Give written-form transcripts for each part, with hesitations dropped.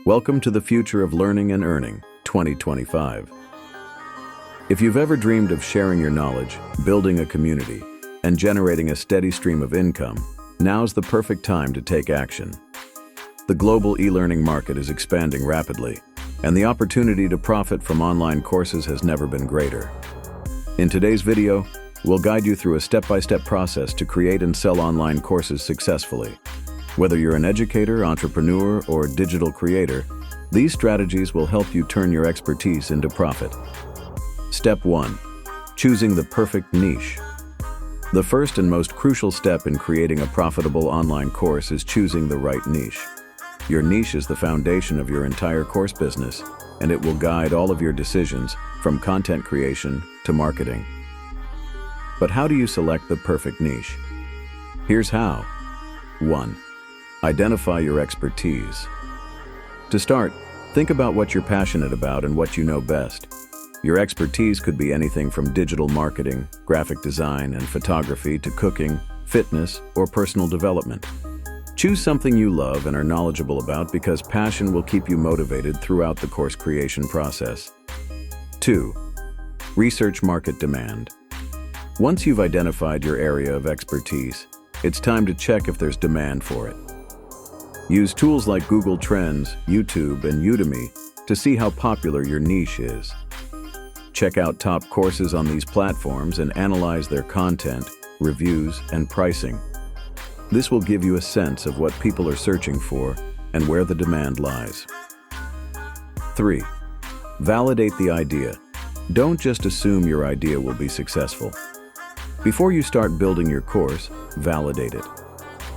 Welcome to the Future of Learning and Earning, 2025. If you've ever dreamed of sharing your knowledge, building a community, and generating a steady stream of income, now's the perfect time to take action. The global e-learning market is expanding rapidly, and the opportunity to profit from online courses has never been greater. In today's video, we'll guide you through a step-by-step process to create and sell online courses successfully. Whether you're an educator, entrepreneur, or digital creator, these strategies will help you turn your expertise into profit. Step 1. Choosing the perfect niche. The first and most crucial step in creating a profitable online course is choosing the right niche. Your niche is the foundation of your entire course business, and it will guide all of your decisions, from content creation to marketing. But how do you select the perfect niche? Here's how. 1. Identify your expertise. To start, think about what you're passionate about and what you know best. Your expertise could be anything from digital marketing, graphic design, and photography to cooking, fitness, or personal development. Choose something you love and are knowledgeable about because passion will keep you motivated throughout the course creation process. 2. Research market demand. Once you've identified your area of expertise, it's time to check if there's demand for it. Use tools like Google Trends, YouTube, and Udemy to see how popular your niche is. Check out top courses on these platforms and analyze their content, reviews, and pricing. This will give you a sense of what people are searching for and where the demand lies. 3. Validate the idea. Don't just assume your idea will be successful. Before you start building your course, validate it.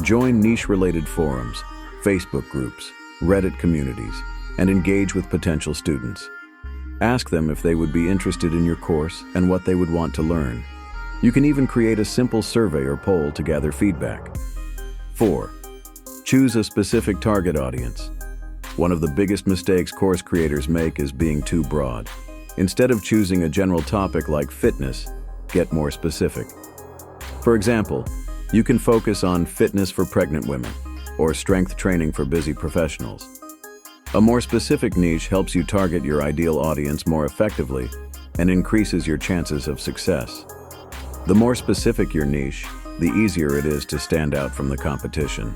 Join niche-related forums, Facebook groups, Reddit communities, and engage with potential students. Ask them if they would be interested in your course and what they would want to learn. You can even create a simple survey or poll to gather feedback. 4. Choose a specific target audience. One of the biggest mistakes course creators make is being too broad. Instead of choosing a general topic like fitness, get more specific. For example, you can focus on fitness for pregnant women or strength training for busy professionals. A more specific niche helps you target your ideal audience more effectively and increases your chances of success. The more specific your niche, the easier it is to stand out from the competition.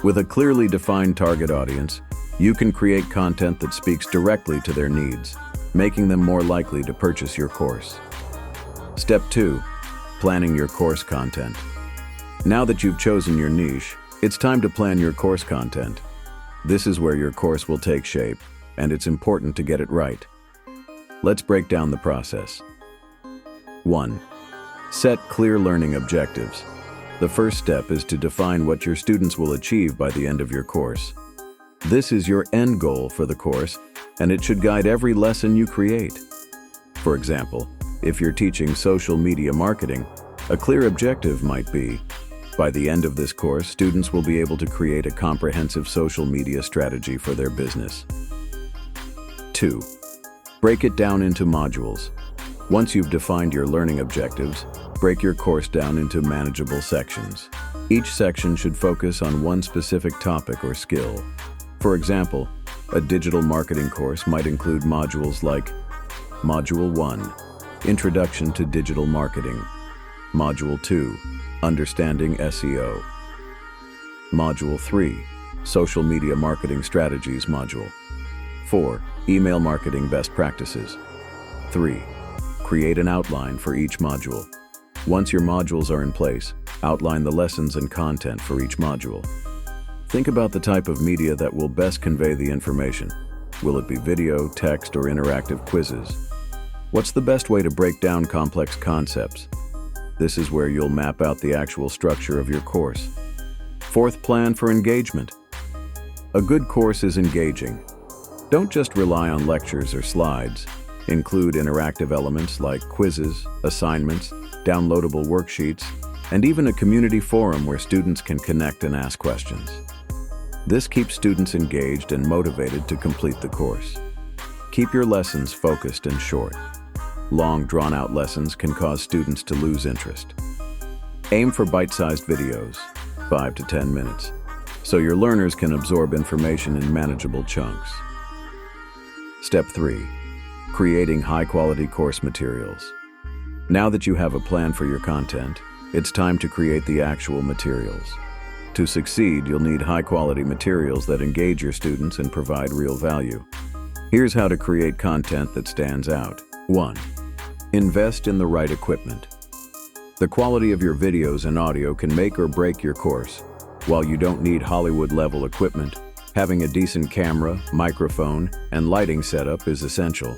With a clearly defined target audience, you can create content that speaks directly to their needs, making them more likely to purchase your course. Step 2. Planning your course content. Now that you've chosen your niche, it's time to plan your course content. This is where your course will take shape, and it's important to get it right. Let's break down the process. 1. Set clear learning objectives. The first step is to define what your students will achieve by the end of your course. This is your end goal for the course, and it should guide every lesson you create. For example, if you're teaching social media marketing, a clear objective might be, by the end of this course, students will be able to create a comprehensive social media strategy for their business. 2. Break it down into modules. Once you've defined your learning objectives, break your course down into manageable sections. Each section should focus on one specific topic or skill. For example, a digital marketing course might include modules like Module 1, Introduction to Digital Marketing. Module 2, Understanding SEO. Module 3, Social Media Marketing Strategies Module. 4, Email Marketing Best Practices. 3, Create an outline for each module. Once your modules are in place, outline the lessons and content for each module. Think about the type of media that will best convey the information. Will it be video, text, or interactive quizzes? What's the best way to break down complex concepts? This is where you'll map out the actual structure of your course. 4th, plan for engagement. A good course is engaging. Don't just rely on lectures or slides. Include interactive elements like quizzes, assignments, downloadable worksheets, and even a community forum where students can connect and ask questions. This keeps students engaged and motivated to complete the course. Keep your lessons focused and short. Long, drawn-out lessons can cause students to lose interest. Aim for bite-sized videos, 5 to 10 minutes. so your learners can absorb information in manageable chunks. Step 3. Creating high-quality course materials. Now that you have a plan for your content, it's time to create the actual materials. To succeed, you'll need high-quality materials that engage your students and provide real value. Here's how to create content that stands out. 1. Invest in the right equipment. The quality of your videos and audio can make or break your course. While you don't need Hollywood-level equipment, having a decent camera, microphone, and lighting setup is essential.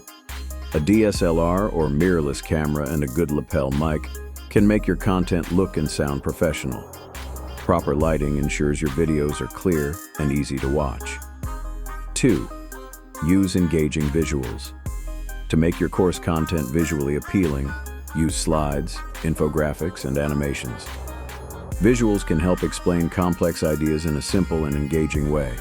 A DSLR or mirrorless camera and a good lapel mic can make your content look and sound professional. Proper lighting ensures your videos are clear and easy to watch. 2. Use engaging visuals. To make your course content visually appealing, use slides, infographics, and animations. Visuals can help explain complex ideas in a simple and engaging way.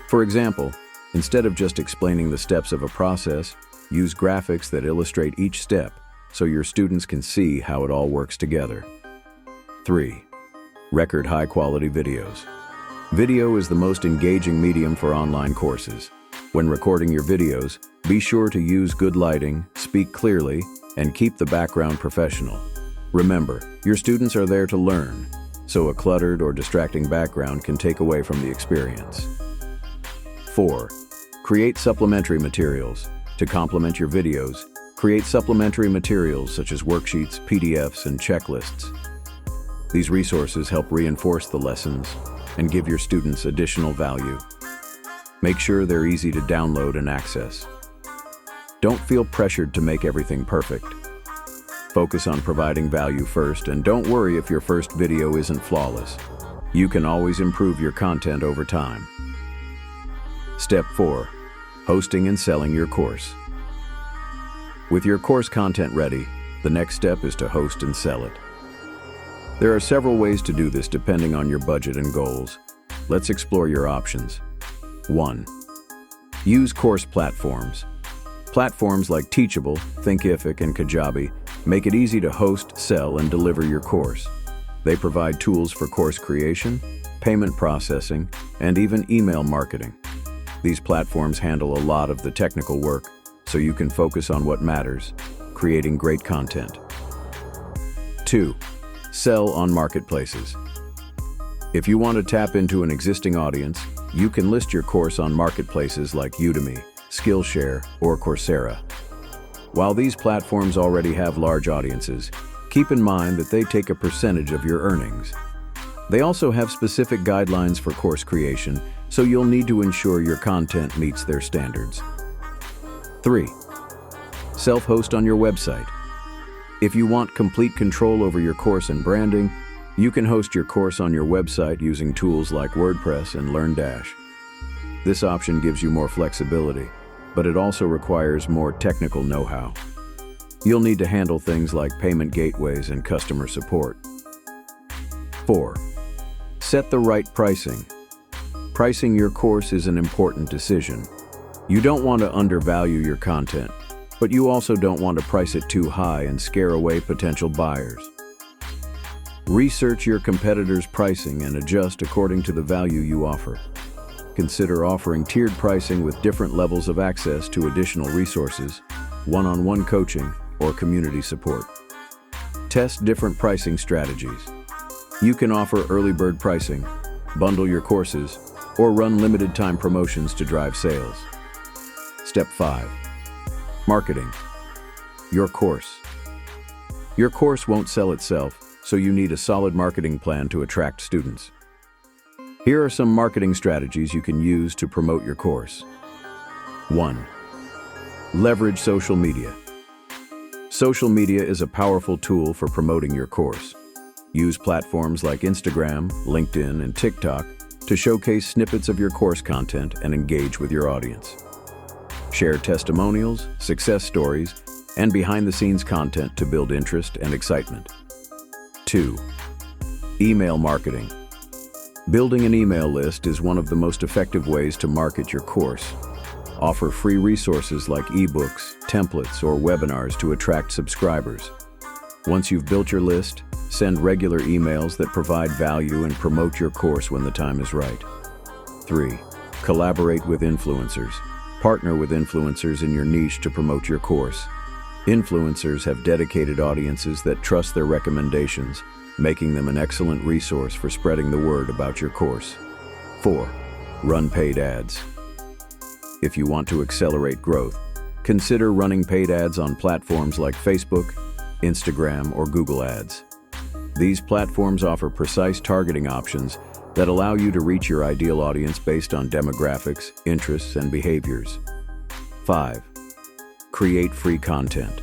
For example, instead of just explaining the steps of a process, use graphics that illustrate each step so your students can see how it all works together. 3. Record high-quality videos. Video is the most engaging medium for online courses. When recording your videos, be sure to use good lighting, speak clearly, and keep the background professional. Remember, your students are there to learn, so a cluttered or distracting background can take away from the experience. 4. Create supplementary materials. To complement your videos, create supplementary materials such as worksheets, PDFs, and checklists. These resources help reinforce the lessons and give your students additional value. Make sure they're easy to download and access. Don't feel pressured to make everything perfect. Focus on providing value first, and don't worry if your first video isn't flawless. You can always improve your content over time. Step 4. Hosting and selling your course. With your course content ready, the next step is to host and sell it. There are several ways to do this depending on your budget and goals. Let's explore your options. 1. Use course platforms. Platforms like Teachable, Thinkific, and Kajabi make it easy to host, sell, and deliver your course. They provide tools for course creation, payment processing, and even email marketing. These platforms handle a lot of the technical work, so you can focus on what matters, creating great content. 2. Sell on marketplaces. If you want to tap into an existing audience, you can list your course on marketplaces like Udemy, Skillshare, or Coursera. While these platforms already have large audiences, keep in mind that they take a percentage of your earnings. They also have specific guidelines for course creation, so you'll need to ensure your content meets their standards. 3. Self-host on your website. If you want complete control over your course and branding, you can host your course on your website using tools like WordPress and LearnDash. This option gives you more flexibility, but it also requires more technical know-how. You'll need to handle things like payment gateways and customer support. 4. Set the right pricing. Pricing your course is an important decision. You don't want to undervalue your content, but you also don't want to price it too high and scare away potential buyers. Research your competitors' pricing and adjust according to the value you offer. Consider offering tiered pricing with different levels of access to additional resources, one-on-one coaching, or community support. Test different pricing strategies. You can offer early bird pricing, bundle your courses, or run limited time promotions to drive sales. Step 5. Marketing. Your course. Your course won't sell itself, so you need a solid marketing plan to attract students. Here are some marketing strategies you can use to promote your course. 1. Leverage social media. Social media is a powerful tool for promoting your course. Use platforms like Instagram, LinkedIn, and TikTok to showcase snippets of your course content and engage with your audience. Share testimonials, success stories, and behind-the-scenes content to build interest and excitement. 2. Email marketing. Building an email list is one of the most effective ways to market your course. Offer free resources like ebooks, templates, or webinars to attract subscribers. Once you've built your list, Send regular emails that provide value and promote your course when the time is right. 3. Collaborate with influencers. Partner with influencers in your niche to promote your course. Influencers have dedicated audiences that trust their recommendations, making them an excellent resource for spreading the word about your course. 4. Run paid ads. If you want to accelerate growth, consider running paid ads on platforms like Facebook, Instagram, or Google Ads. These platforms offer precise targeting options that allow you to reach your ideal audience based on demographics, interests, and behaviors. 5. Create free content.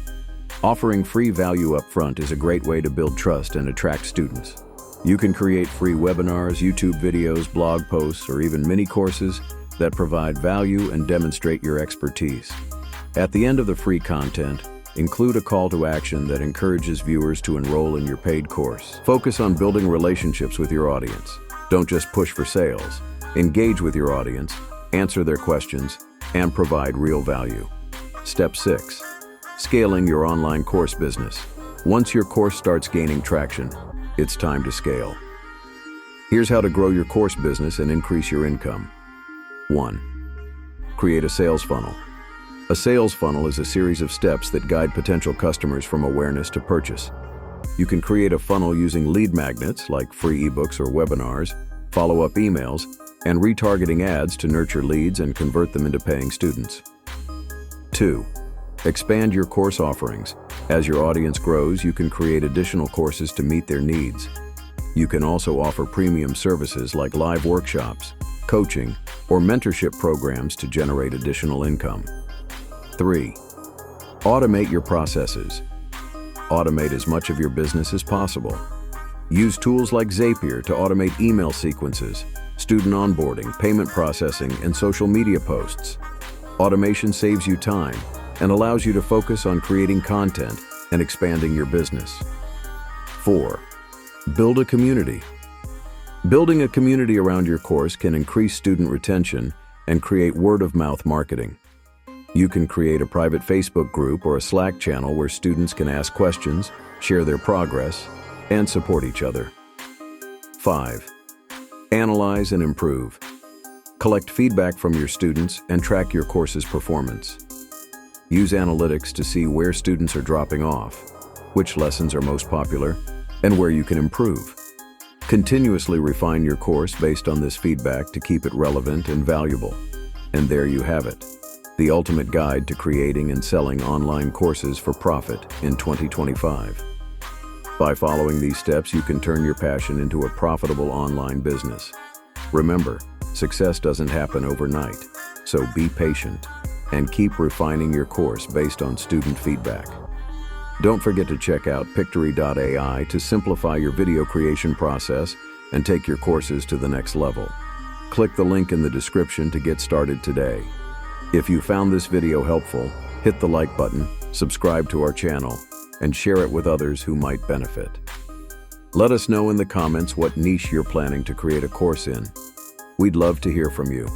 Offering free value up front is a great way to build trust and attract students. You can create free webinars, YouTube videos, blog posts, or even mini courses that provide value and demonstrate your expertise. At the end of the free content, include a call to action that encourages viewers to enroll in your paid course. Focus on building relationships with your audience. Don't just push for sales. Engage with your audience, answer their questions, and provide real value. Step 6. Scaling your online course business. Once your course starts gaining traction, it's time to scale. Here's how to grow your course business and increase your income. 1. Create a sales funnel. A sales funnel is a series of steps that guide potential customers from awareness to purchase. You can create a funnel using lead magnets like free ebooks or webinars, follow-up emails, and retargeting ads to nurture leads and convert them into paying students. 2. Expand your course offerings. As your audience grows, you can create additional courses to meet their needs. You can also offer premium services like live workshops, coaching, or mentorship programs to generate additional income. 3. Automate your processes. Automate as much of your business as possible. Use tools like Zapier to automate email sequences, student onboarding, payment processing, and social media posts. Automation saves you time and allows you to focus on creating content and expanding your business. 4. Build a community. Building a community around your course can increase student retention and create word-of-mouth marketing. You can create a private Facebook group or a Slack channel where students can ask questions, share their progress, and support each other. 5. Analyze and improve. Collect feedback from your students and track your course's performance. Use analytics to see where students are dropping off, which lessons are most popular, and where you can improve. Continuously refine your course based on this feedback to keep it relevant and valuable. And there you have it, the ultimate guide to creating and selling online courses for profit in 2025. By following these steps, you can turn your passion into a profitable online business. Remember, success doesn't happen overnight, so be patient and keep refining your course based on student feedback. Don't forget to check out Pictory.ai to simplify your video creation process and take your courses to the next level. Click the link in the description to get started today. If you found this video helpful, hit the like button, subscribe to our channel, and share it with others who might benefit. Let us know in the comments what niche you're planning to create a course in. We'd love to hear from you.